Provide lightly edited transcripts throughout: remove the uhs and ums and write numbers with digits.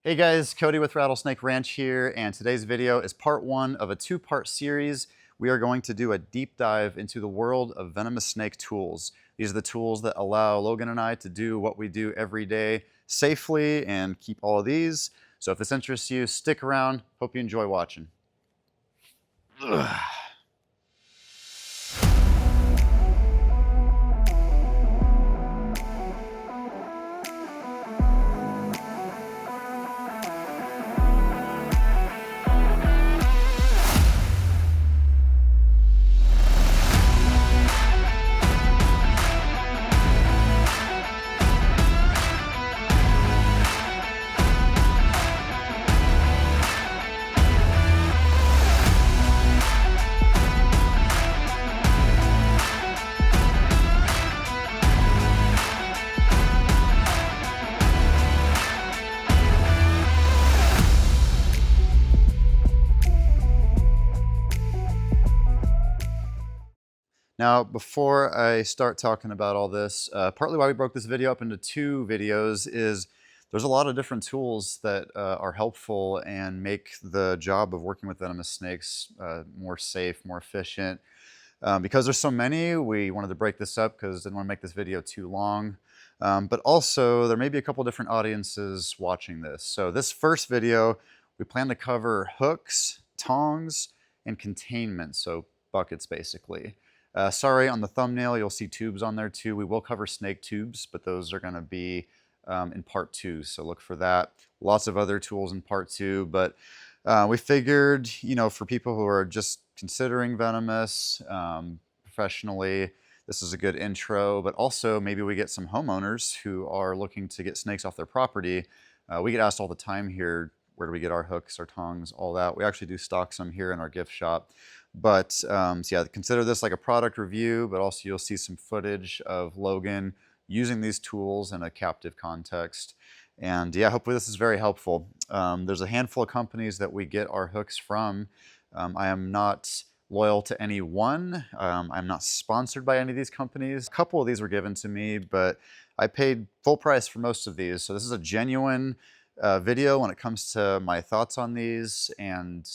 Hey guys, Cody with Rattlesnake Ranch here, and today's video is part one of a two-part series. We are going to do a deep dive into the world of venomous snake tools. These are the tools that allow Logan and I to do what we do every day safely and keep all of these. So if this interests you, stick around. Hope you enjoy watching. Ugh. Now, before I start talking about all this, partly why we broke this video up into two videos is there's a lot of different tools that are helpful and make the job of working with venomous snakes more safe, more efficient. Because there's so many, we wanted to break this up because I didn't want to make this video too long. But also, there may be a couple different audiences watching this. So this first video, we plan to cover hooks, tongs, and containment, so buckets basically. Sorry, on the thumbnail, you'll see tubes on there too. We will cover snake tubes, but those are gonna be in part two, so look for that. Lots of other tools in part two, but we figured, for people who are just considering venomous professionally, this is a good intro, but also maybe we get some homeowners who are looking to get snakes off their property. We get asked all the time here, where do we get our hooks, our tongs, all that. We actually do stock some here in our gift shop. But so yeah, consider this like a product review, but also you'll see some footage of Logan using these tools in a captive context. And yeah, hopefully this is very helpful. There's a handful of companies that we get our hooks from. I am not loyal to any one. I'm not sponsored by any of these companies. A couple of these were given to me, but I paid full price for most of these. So this is a genuine video when it comes to my thoughts on these, and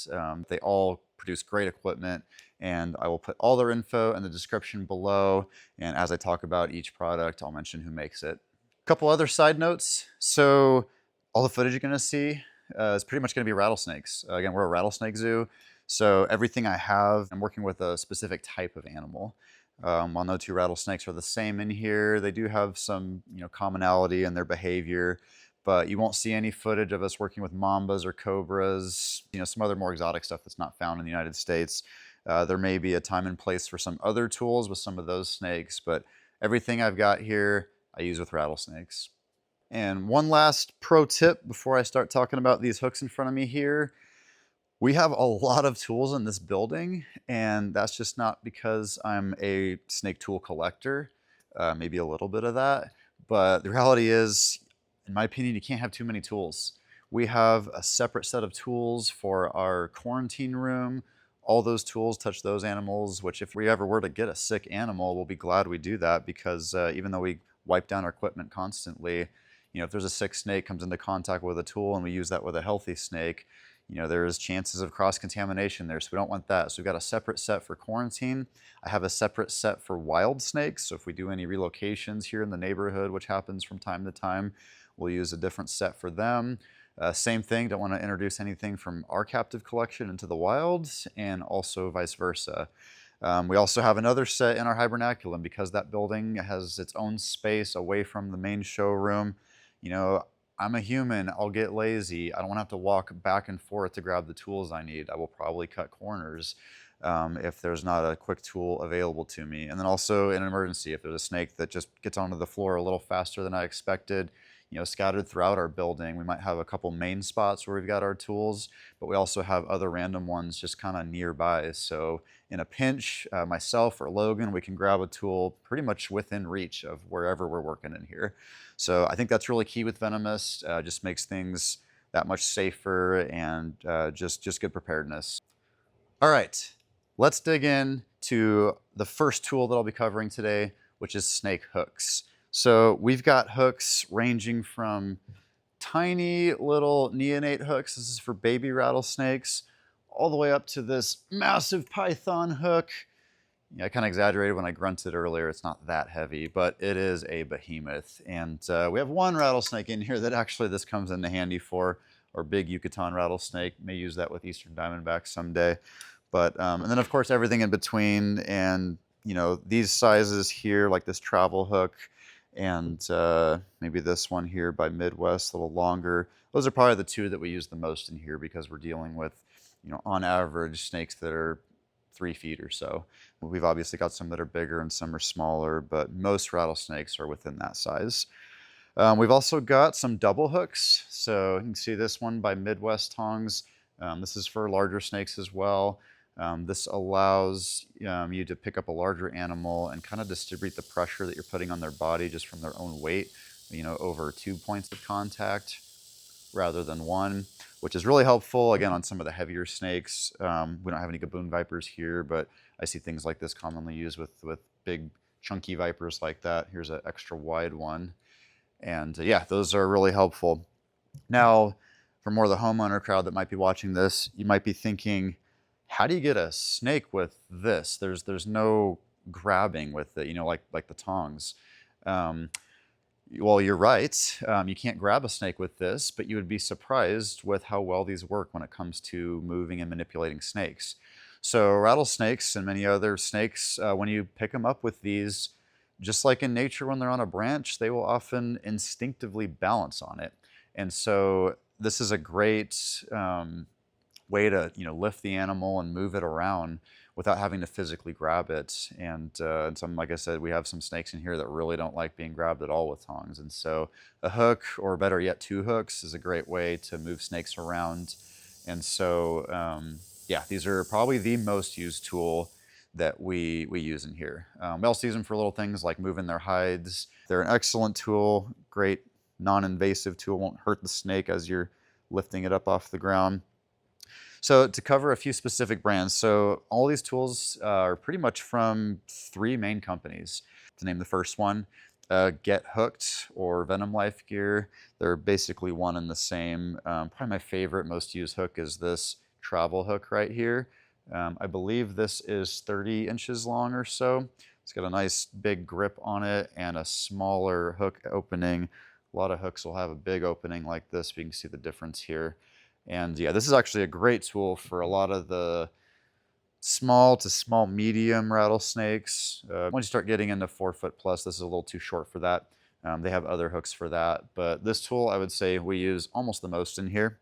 they all produce great equipment, and I will put all their info in the description below, and as I talk about each product, I'll mention who makes it. A couple other side notes. So all the footage you're going to see is pretty much going to be rattlesnakes. Again, we're a rattlesnake zoo, so everything I have, I'm working with a specific type of animal. While no two rattlesnakes are the same in here, they do have some commonality in their behavior, but you won't see any footage of us working with mambas or cobras, some other more exotic stuff that's not found in the United States. There may be a time and place for some other tools with some of those snakes, but everything I've got here, I use with rattlesnakes. And one last pro tip before I start talking about these hooks in front of me here. We have a lot of tools in this building, and that's just not because I'm a snake tool collector, maybe a little bit of that, but the reality is, in my opinion, you can't have too many tools. We have a separate set of tools for our quarantine room. All those tools touch those animals, which if we ever were to get a sick animal, we'll be glad we do that, because even though we wipe down our equipment constantly, if there's a sick snake comes into contact with a tool and we use that with a healthy snake, there's chances of cross-contamination there, so we don't want that. So we've got a separate set for quarantine. I have a separate set for wild snakes, so if we do any relocations here in the neighborhood, which happens from time to time, we'll use a different set for them. Same thing, don't want to introduce anything from our captive collection into the wild, and also vice versa. We also have another set in our hibernaculum because that building has its own space away from the main showroom. I'm a human, I'll get lazy. I don't want to have to walk back and forth to grab the tools I need. I will probably cut corners if there's not a quick tool available to me. And then also in an emergency, if there's a snake that just gets onto the floor a little faster than I expected, scattered throughout our building, we might have a couple main spots where we've got our tools, but we also have other random ones just kind of nearby. So in a pinch, myself or Logan, we can grab a tool pretty much within reach of wherever we're working in here. So I think that's really key with venomous. Just makes things that much safer, and just good preparedness. All right, let's dig in to the first tool that I'll be covering today, which is snake hooks. So we've got hooks ranging from tiny little neonate hooks. This is for baby rattlesnakes, all the way up to this massive python hook. Yeah, I kind of exaggerated when I grunted earlier. It's not that heavy, but it is a behemoth. And we have one rattlesnake in here that actually this comes into handy for, our big Yucatan rattlesnake. May use that with eastern diamondbacks someday. But, and then of course everything in between, and you know, these sizes here, like this travel hook, and maybe this one here by Midwest, a little longer. Those are probably the two that we use the most in here because we're dealing with, you know, on average snakes that are 3 feet or so. We've obviously got some that are bigger and some are smaller, but most rattlesnakes are within that size. We've also got some double hooks. So you can see this one by Midwest Tongs. This is for larger snakes as well. This allows you to pick up a larger animal and kind of distribute the pressure that you're putting on their body just from their own weight, you know, over 2 points of contact rather than one, which is really helpful, again, on some of the heavier snakes. We don't have any gaboon vipers here, but I see things like this commonly used with big, chunky vipers like that. Here's an extra wide one. And yeah, those are really helpful. Now, for more of the homeowner crowd that might be watching this, you might be thinking, how do you get a snake with this? There's no grabbing with it, you know, like the tongs. Well, you're right. You can't grab a snake with this, but you would be surprised with how well these work when it comes to moving and manipulating snakes. So rattlesnakes and many other snakes, when you pick them up with these, just like in nature when they're on a branch, they will often instinctively balance on it. And so this is a great way to, you know, lift the animal and move it around without having to physically grab it. And some, like I said, we have some snakes in here that really don't like being grabbed at all with tongs. And so a hook, or better yet, 2 hooks, is a great way to move snakes around. And so, yeah, these are probably the most used tool that we use in here. We also use them for little things like moving their hides. They're an excellent tool, great non-invasive tool, won't hurt the snake as you're lifting it up off the ground. So to cover a few specific brands, so all these tools are pretty much from 3 main companies. To name the first one, Get Hooked or Venom Life Gear. They're basically one and the same. Probably my favorite, most used hook is this travel hook right here. I believe this is 30 inches long or so. It's got a nice big grip on it and a smaller hook opening. A lot of hooks will have a big opening like this, but you can see the difference here. And yeah, this is actually a great tool for a lot of the small to small medium rattlesnakes. Once you start getting into 4 foot plus, this is a little too short for that. They have other hooks for that, but this tool I would say we use almost the most in here.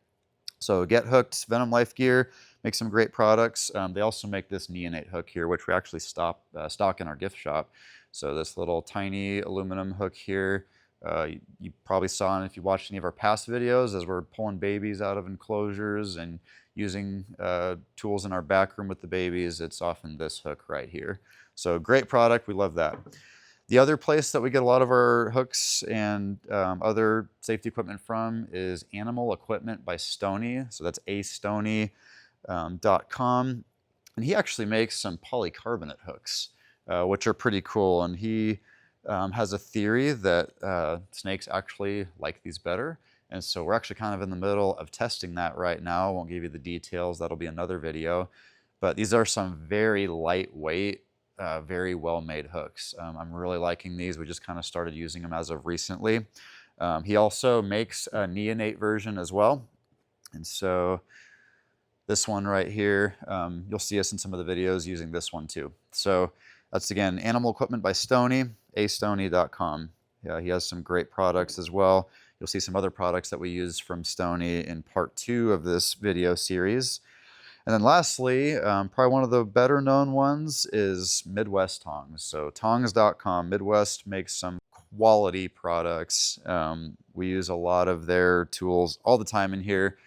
So Get Hooked, Venom Life Gear, make some great products. They also make this neonate hook here, which we actually stock in our gift shop. So this little tiny aluminum hook here, you probably saw it if you watched any of our past videos as we're pulling babies out of enclosures and using tools in our back room with the babies. It's often this hook right here. So great product, we love that. The other place that we get a lot of our hooks and other safety equipment from is Animal Equipment by Stoney. So that's astoney.com. And he actually makes some polycarbonate hooks, which are pretty cool. And he has a theory that snakes actually like these better. And so we're actually kind of in the middle of testing that right now. I won't give you the details. That'll be another video. But these are some very lightweight, very well-made hooks. I'm really liking these. We just kind of started using them as of recently. He also makes a neonate version as well. And so this one right here, you'll see us in some of the videos using this one too. So that's, again, Animal Equipment by Stoney, astoney.com. Yeah, he has some great products as well. You'll see some other products that we use from Stoney in part 2 of this video series. And then lastly, probably one of the better known ones is Midwest Tongs. So tongs.com. Midwest makes some quality products. We use a lot of their tools all the time in here.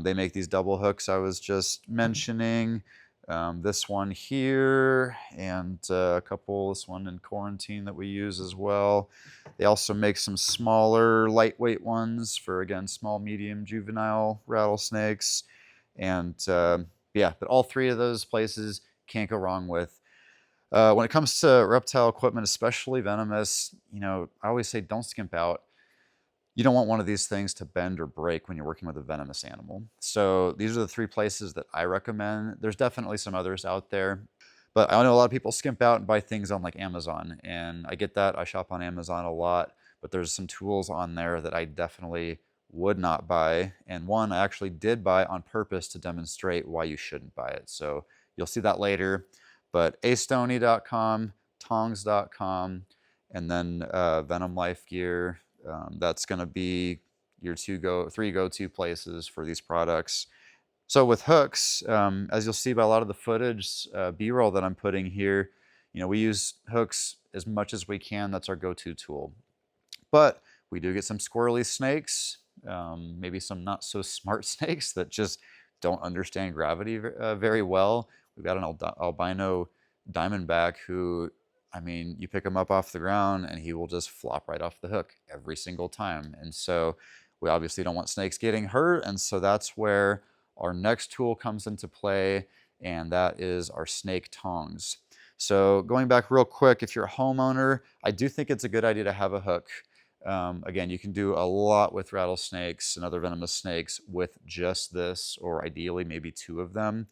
They make these double hooks I was just mentioning. This one here, and a couple, this one in quarantine that we use as well. They also make some smaller, lightweight ones for, again, small, medium, juvenile rattlesnakes. And yeah, but all 3 of those places can't go wrong with. When it comes to reptile equipment, especially Venomous, you know, I always say don't skimp out. You don't want one of these things to bend or break when you're working with a venomous animal. So these are the 3 places that I recommend. There's definitely some others out there, but I know a lot of people skimp out and buy things on like Amazon, and I get that. I shop on Amazon a lot, but there's some tools on there that I definitely would not buy. And one I actually did buy on purpose to demonstrate why you shouldn't buy it. So you'll see that later. But astoney.com, tongs.com, and then Venom Life Gear. That's going to be your 3 go-to places for these products. So with hooks, as you'll see by a lot of the footage, B-roll that I'm putting here, we use hooks as much as we can. That's our go-to tool. But we do get some squirrely snakes, maybe some not so smart snakes that just don't understand gravity very well. We've got an albino diamondback who, I mean, you pick him up off the ground and he will just flop right off the hook every single time. And so we obviously don't want snakes getting hurt. And so that's where our next tool comes into play, and that is our snake tongs. So going back real quick, if you're a homeowner, I do think it's a good idea to have a hook. Again, you can do a lot with rattlesnakes and other venomous snakes with just this, or ideally maybe 2 of them.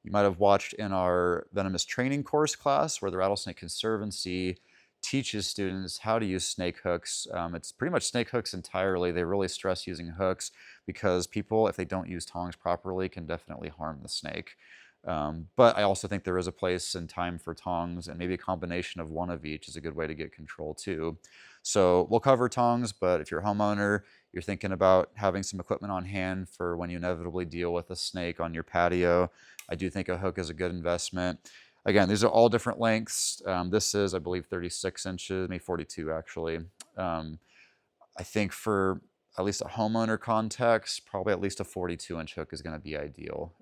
You might have watched in our venomous training course class where the Rattlesnake Conservancy teaches students how to use snake hooks. It's pretty much snake hooks entirely. They really stress using hooks because people, if they don't use tongs properly, can definitely harm the snake. But I also think there is a place and time for tongs, and maybe a combination of one of each is a good way to get control too. So we'll cover tongs, but if you're a homeowner, you're thinking about having some equipment on hand for when you inevitably deal with a snake on your patio, I do think a hook is a good investment. Again, these are all different lengths. This is, I believe, 36 inches, maybe 42 actually. I think for at least a homeowner context, probably at least a 42-inch hook is going to be ideal.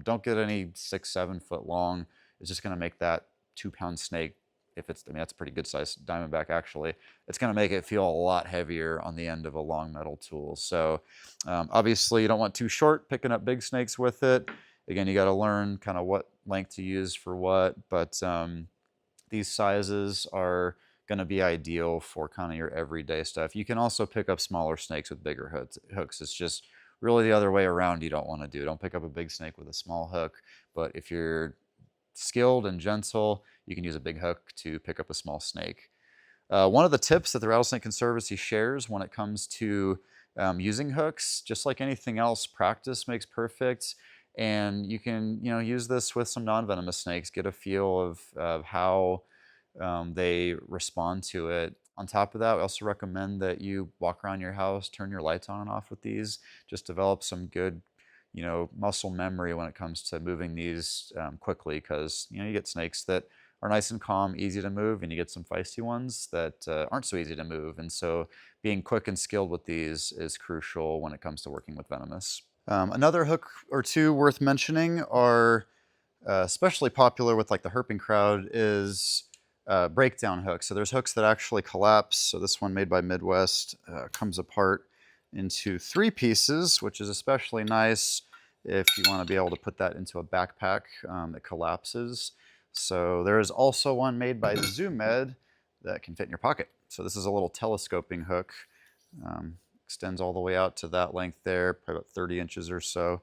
Don't get any 6, 7 foot long. It's just going to make that 2-pound snake, if it's, I mean, that's a pretty good size diamondback actually. It's going to make it feel a lot heavier on the end of a long metal tool. So obviously you don't want too short picking up big snakes with it. Again, you got to learn kind of what length to use for what, but these sizes are going to be ideal for kind of your everyday stuff. You can also pick up smaller snakes with bigger hooks. It's just really the other way around you don't want to do. Don't pick up a big snake with a small hook, but if you're skilled and gentle, you can use a big hook to pick up a small snake. One of the tips that the Rattlesnake Conservancy shares when it comes to using hooks, just like anything else, practice makes perfect. And you can, use this with some non-venomous snakes, get a feel of how they respond to it. On top of that, we also recommend that you walk around your house, turn your lights on and off with these, just develop some good, muscle memory when it comes to moving these quickly, because, you get snakes that are nice and calm, easy to move, and you get some feisty ones that aren't so easy to move. And so being quick and skilled with these is crucial when it comes to working with venomous. Another hook or 2 worth mentioning are especially popular with like the herping crowd is breakdown hooks. So there's hooks that actually collapse. So this one made by Midwest comes apart into 3 pieces, which is especially nice if you want to be able to put that into a backpack that collapses. So there is also one made by Zoomed that can fit in your pocket. So this is a little telescoping hook. Extends all the way out to that length there, probably about 30 inches or so.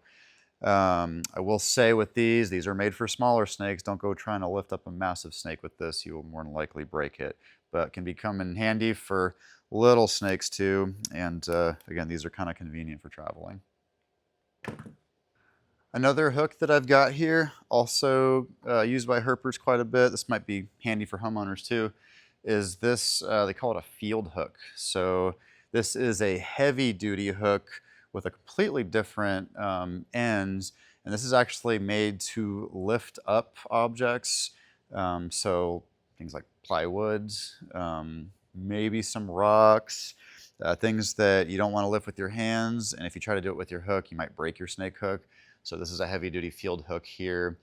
I will say with these are made for smaller snakes. Don't go trying to lift up a massive snake with this. You will more than likely break it, but can become in handy for little snakes too. And again, these are kind of convenient for traveling. Another hook that I've got here, also used by herpers quite a bit, this might be handy for homeowners too, is this, they call it a field hook. So this is a heavy duty hook with a completely different end, and this is actually made to lift up objects. So things like plywood, maybe some rocks, things that you don't want to lift with your hands, and if you try to do it with your hook, you might break your snake hook. So this is a heavy duty field hook here,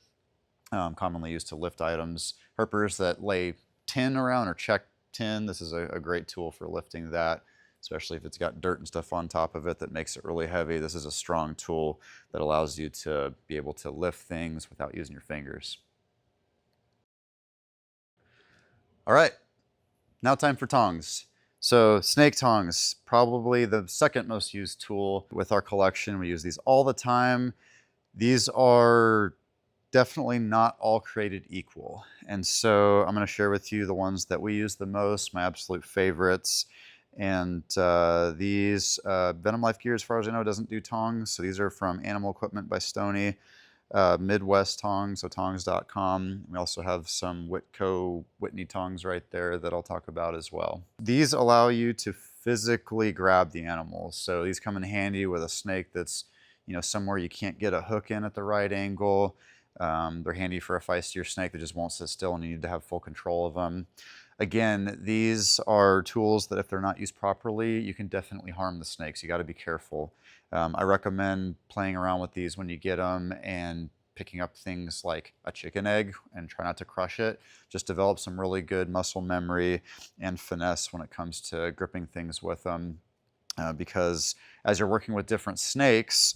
commonly used to lift items. Herpers that lay tin around or check tin, this is a great tool for lifting that, especially if it's got dirt and stuff on top of it that makes it really heavy. This is a strong tool that allows you to be able to lift things without using your fingers. All right, now time for tongs. So snake tongs, probably the second most used tool with our collection. We use these all the time. These are definitely not all created equal. And so I'm going to share with you the ones that we use the most, my absolute favorites. And these Venom Life Gear, as far as I know, doesn't do tongs. So these are from Animal Equipment by Stoney. Midwest tongs, so tongs.com. We also have some Whitco Whitney tongs right there that I'll talk about as well. These allow you to physically grab the animal. So these come in handy with a snake that's, you know, somewhere you can't get a hook in at the right angle. They're handy for a feistier snake that just won't sit still and you need to have full control of them. Again, these are tools that if they're not used properly, you can definitely harm the snakes. You got to be careful. I recommend playing around with these when you get them and picking up things like a chicken egg and try not to crush it. Just develop some really good muscle memory and finesse when it comes to gripping things with them. Because as you're working with different snakes,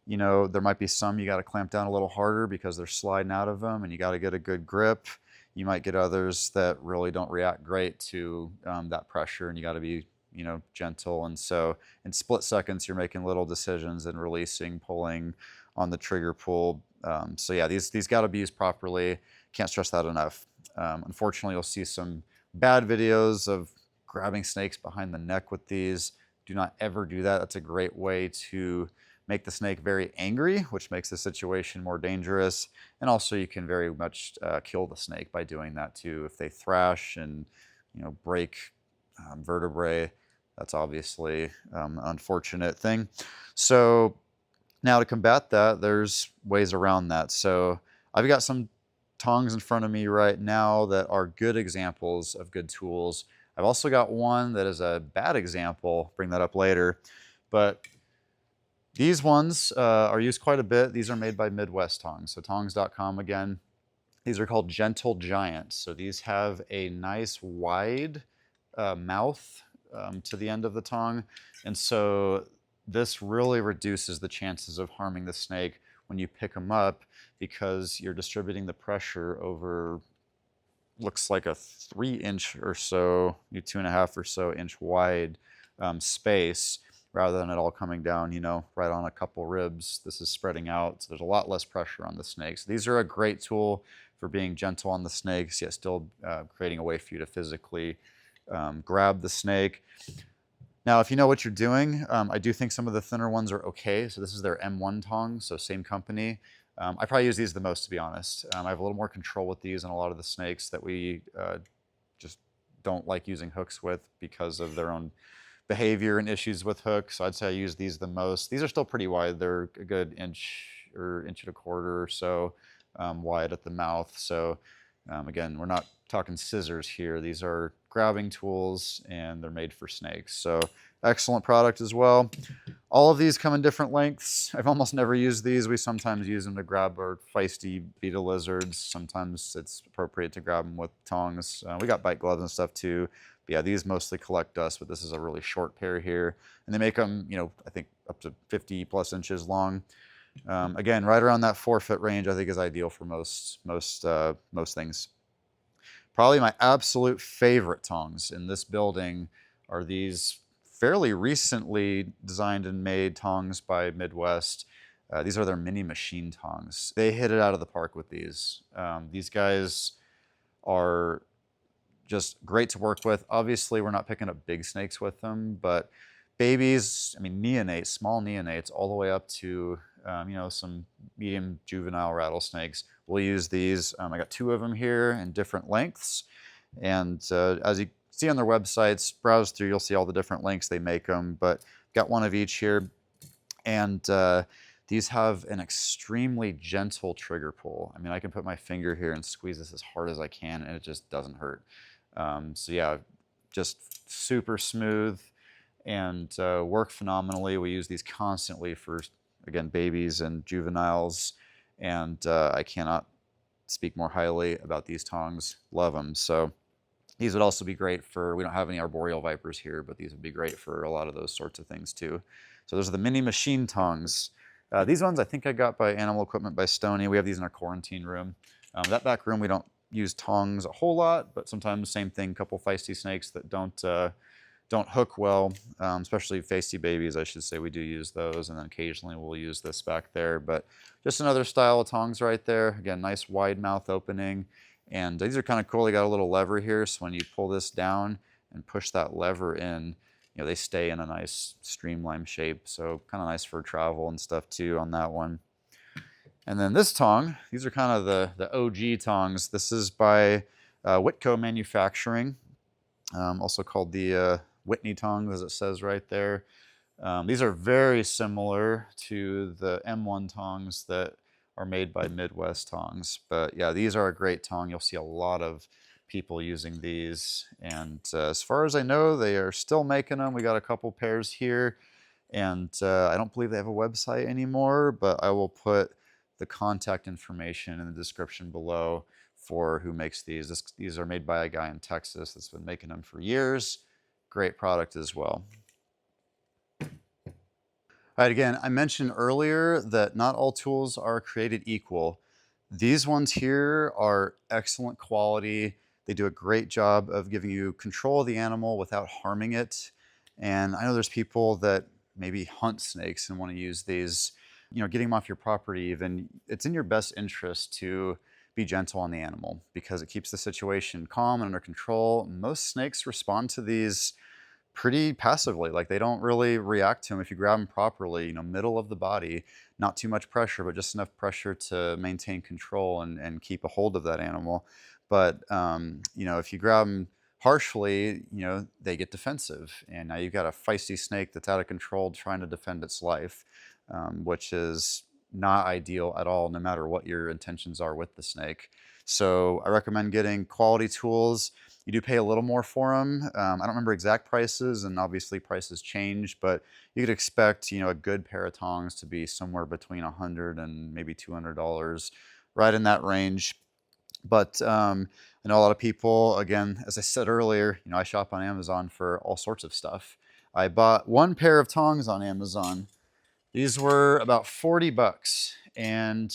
you know, there might be some you got to clamp down a little harder because they're sliding out of them and you got to get a good grip. You might get others that really don't react great to that pressure, and you got to be, you know, gentle. And so in split seconds, you're making little decisions and releasing, pulling on the trigger pull. So yeah, these got to be used properly. Can't stress that enough. Unfortunately, you'll see some bad videos of grabbing snakes behind the neck with these. Do not ever do that. That's a great way to make the snake very angry, which makes the situation more dangerous. And also you can very much kill the snake by doing that too. If they thrash and, you know, break vertebrae, that's obviously an unfortunate thing. So now to combat that, there's ways around that. So I've got some tongs in front of me right now that are good examples of good tools. I've also got one that is a bad example, bring that up later. But these ones are used quite a bit. These are made by Midwest Tongs, so tongs.com again. These are called Gentle Giants. So these have a nice wide mouth to the end of the tong. And so this really reduces the chances of harming the snake when you pick them up because you're distributing the pressure over, looks like a 3-inch or so, 2.5 or so inch wide space, rather than it all coming down, you know, right on a couple ribs. This is spreading out, so there's a lot less pressure on the snakes. These are a great tool for being gentle on the snakes, yet still creating a way for you to physically grab the snake. Now, if you know what you're doing, I do think some of the thinner ones are okay. So this is their M1 tong, so same company. I probably use these the most, to be honest. I have a little more control with these than a lot of the snakes that we just don't like using hooks with because of their own behavior and issues with hooks. So I'd say I use these the most. These are still pretty wide. They're a good inch or inch and a quarter or so wide at the mouth. So again, we're not talking scissors here. These are grabbing tools and they're made for snakes. So excellent product as well. All of these come in different lengths. I've almost never used these. We sometimes use them to grab our feisty beetle lizards. Sometimes it's appropriate to grab them with tongs. We got bite gloves and stuff too. But yeah, these mostly collect dust, but this is a really short pair here. And they make them, you know, I think up to 50 plus inches long. Again, right around that 4-foot range, I think is ideal for most things. Probably my absolute favorite tongs in this building are these fairly recently designed and made tongs by Midwest. These are their mini machine tongs. They hit it out of the park with these. These guys are just great to work with. Obviously, we're not picking up big snakes with them, but babies, I mean neonates, small neonates, all the way up to you know, some medium juvenile rattlesnakes. We'll use these. I got 2 of them here in different lengths. And as you see on their websites, browse through, you'll see all the different lengths they make them. But got one of each here. And these have an extremely gentle trigger pull. I mean, I can put my finger here and squeeze this as hard as I can, and it just doesn't hurt. So yeah, just super smooth and work phenomenally. We use these constantly for, again, babies and juveniles, and I cannot speak more highly about these tongs. Love them. So these would also be great for, we don't have any arboreal vipers here, but these would be great for a lot of those sorts of things too. So those are the mini machine tongs. These ones I think I got by Animal Equipment by Stoney. We have these in our quarantine room. That back room we don't use tongs a whole lot, but sometimes same thing, couple feisty snakes that don't don't hook well, especially pasty babies, I should say. We do use those, and then occasionally we'll use this back there. But just another style of tongs right there. Again, nice wide mouth opening. And these are kind of cool. They got a little lever here, so when you pull this down and push that lever in, they stay in a nice streamline shape. So kind of nice for travel and stuff too on that one. And then this tong, these are kind of the OG tongs. This is by Whitco Manufacturing, also called the Whitney tongs, as it says right there. These are very similar to the M1 tongs that are made by Midwest Tongs. But yeah, these are a great tong. You'll see a lot of people using these. And as far as I know, they are still making them. We got a couple pairs here. And I don't believe they have a website anymore, but I will put the contact information in the description below for who makes these. These are made by a guy in Texas that's been making them for years. Great product as well. All right, again, I mentioned earlier that not all tools are created equal. These ones here are excellent quality. They do a great job of giving you control of the animal without harming it. And I know there's people that maybe hunt snakes and want to use these, getting them off your property even. It's in your best interest to be gentle on the animal because it keeps the situation calm and under control. Most snakes respond to these pretty passively. Like, they don't really react to them if you grab them properly, middle of the body, not too much pressure, but just enough pressure to maintain control and keep a hold of that animal. But, if you grab them harshly, they get defensive. And now you've got a feisty snake that's out of control trying to defend its life, which is not ideal at all, no matter what your intentions are with the snake. So I recommend getting quality tools. You do pay a little more for them. I don't remember exact prices, and obviously prices change, but you could expect, a good pair of tongs to be somewhere between $100 and maybe $200, right in that range. But I know a lot of people, again, as I said earlier, I shop on Amazon for all sorts of stuff. I bought one pair of tongs on Amazon. These were about 40 bucks. And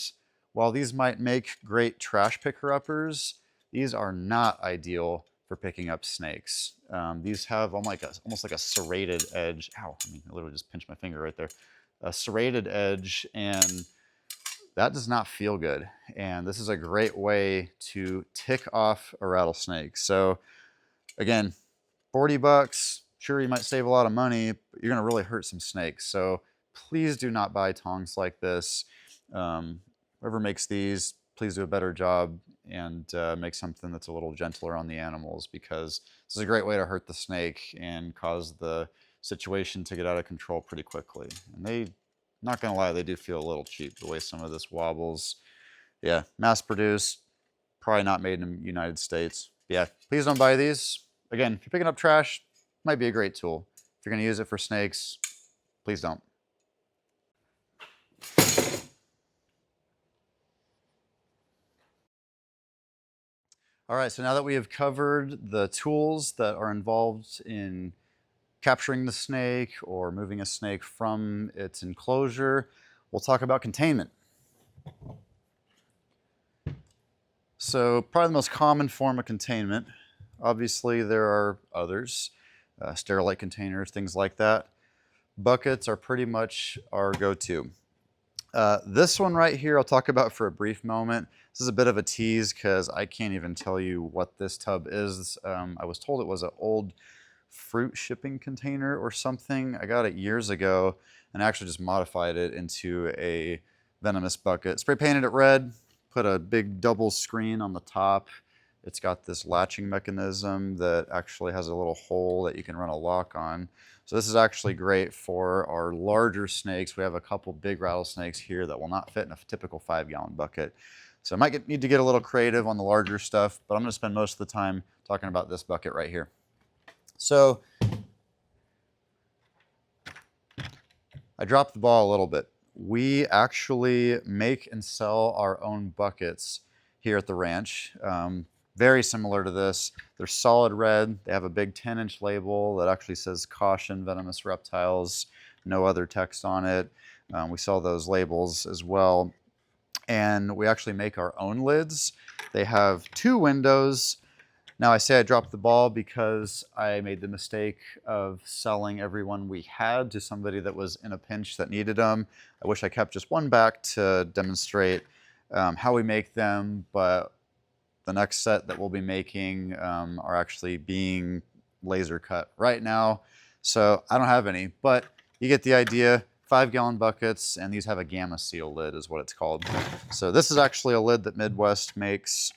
while these might make great trash picker-uppers, these are not ideal for picking up snakes. These have almost like a serrated edge. Ow, I literally just pinched my finger right there. A serrated edge, and that does not feel good. And this is a great way to tick off a rattlesnake. So again, 40 bucks, sure, you might save a lot of money, but you're gonna really hurt some snakes. So please do not buy tongs like this. Whoever makes these, please do a better job and make something that's a little gentler on the animals, because this is a great way to hurt the snake and cause the situation to get out of control pretty quickly. And they, not gonna lie, they do feel a little cheap the way some of this wobbles. Yeah, mass produced, probably not made in the United States. Yeah, please don't buy these. Again, if you're picking up trash, might be a great tool. If you're gonna use it for snakes, please don't. All right, so now that we have covered the tools that are involved in capturing the snake or moving a snake from its enclosure, we'll talk about containment. So probably the most common form of containment. Obviously there are others, sterilite containers, things like that. Buckets are pretty much our go-to. This one right here I'll talk about for a brief moment. This is a bit of a tease because I can't even tell you what this tub is. I was told it was an old fruit shipping container or something. I got it years ago and actually just modified it into a Venomous bucket. Spray painted it red, put a big double screen on the top. It's got this latching mechanism that actually has a little hole that you can run a lock on. So this is actually great for our larger snakes. We have a couple big rattlesnakes here that will not fit in a typical 5-gallon bucket. So I might need to get a little creative on the larger stuff, but I'm going to spend most of the time talking about this bucket right here. So I dropped the ball a little bit. We actually make and sell our own buckets here at the ranch. Very similar to this. They're solid red. They have a big 10-inch label that actually says "Caution Venomous Reptiles," no other text on it. We sell those labels as well. And we actually make our own lids. They have 2 windows. Now, I say I dropped the ball because I made the mistake of selling every one we had to somebody that was in a pinch that needed them. I wish I kept just one back to demonstrate how we make them, but the next set that we'll be making are actually being laser cut right now. So I don't have any, but you get the idea. 5-gallon buckets, and these have a gamma seal lid is what it's called. So this is actually a lid that Midwest makes.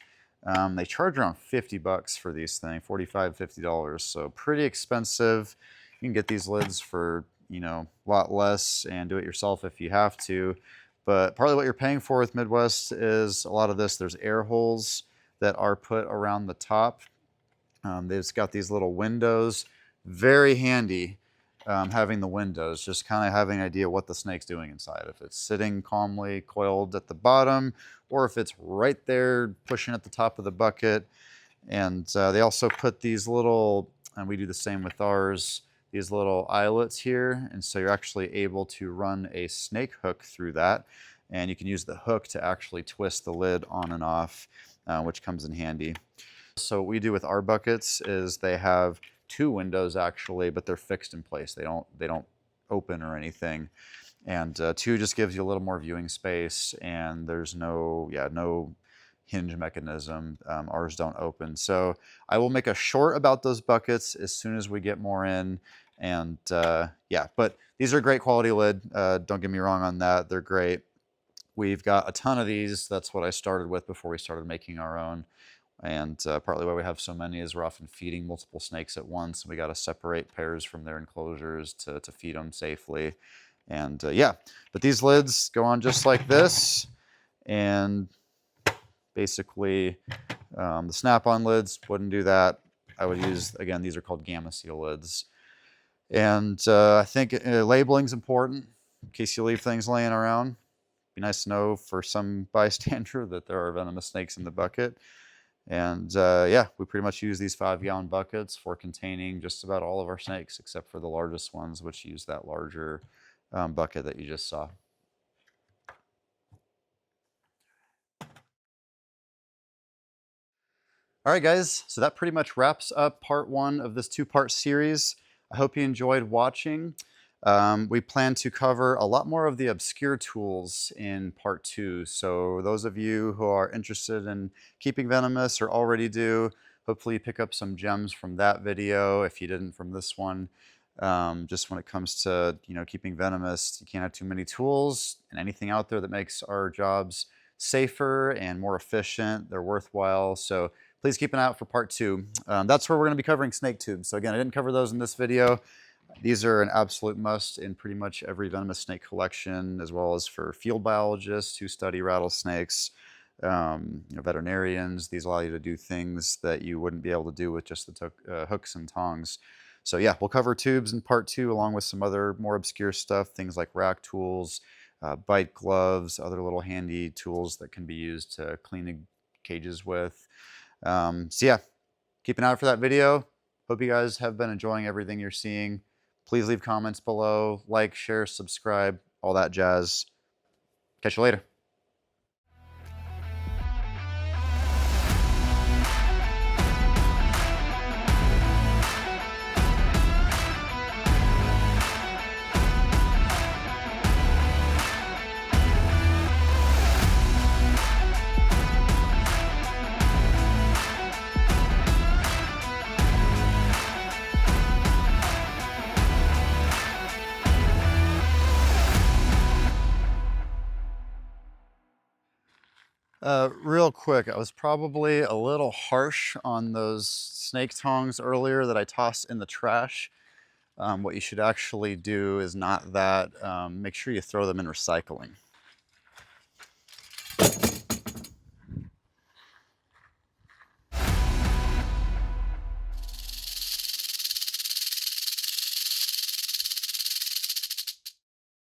They charge around 50 bucks for these things, $45, $50. So pretty expensive. You can get these lids for, you know, a lot less and do it yourself if you have to. But partly what you're paying for with Midwest is a lot of this. There's air holes that are put around the top. They've got these little windows. Very handy having the windows, just kind of having an idea what the snake's doing inside. If it's sitting calmly coiled at the bottom, or if it's right there pushing at the top of the bucket. And they also put these little, and we do the same with ours, these little eyelets here. And so you're actually able to run a snake hook through that. And you can use the hook to actually twist the lid on and off, which comes in handy. So what we do with our buckets is they have 2 windows actually, but they're fixed in place. They don't open or anything. And 2 just gives you a little more viewing space, and there's no hinge mechanism. Ours don't open. So I will make a short about those buckets as soon as we get more in. And yeah, but these are great quality lid. Don't get me wrong on that. They're great. We've got a ton of these. That's what I started with before we started making our own. And partly why we have so many is we're often feeding multiple snakes at once. We got to separate pairs from their enclosures to feed them safely. And yeah, but these lids go on just like this. And basically the snap-on lids wouldn't do that. I would use, again, these are called gamma seal lids. And I think labeling's important in case you leave things laying around. Be nice to know for some bystander that there are venomous snakes in the bucket. And yeah, we pretty much use these 5-gallon buckets for containing just about all of our snakes, except for the largest ones, which use that larger bucket that you just saw. All right, guys, so that pretty much wraps up part 1 of this 2-part series. I hope you enjoyed watching. We plan to cover a lot more of the obscure tools in part 2. So those of you who are interested in keeping venomous or already do, hopefully you pick up some gems from that video if you didn't from this one. Just when it comes to, you know, keeping venomous, you can't have too many tools, and anything out there that makes our jobs safer and more efficient, they're worthwhile. So please keep an eye out for part 2. That's where we're going to be covering snake tubes. So again, I didn't cover those in this video. These are an absolute must in pretty much every venomous snake collection, as well as for field biologists who study rattlesnakes, you know, veterinarians. These allow you to do things that you wouldn't be able to do with just the hooks and tongs. So yeah, we'll cover tubes in part 2, along with some other more obscure stuff, things like rack tools, bite gloves, other little handy tools that can be used to clean the cages with. So yeah, keep an eye out for that video. Hope you guys have been enjoying everything you're seeing. Please leave comments below, like, share, subscribe, all that jazz. Catch you later. Real quick, I was probably a little harsh on those snake tongs earlier that I tossed in the trash. What you should actually do is not that. Make sure you throw them in recycling.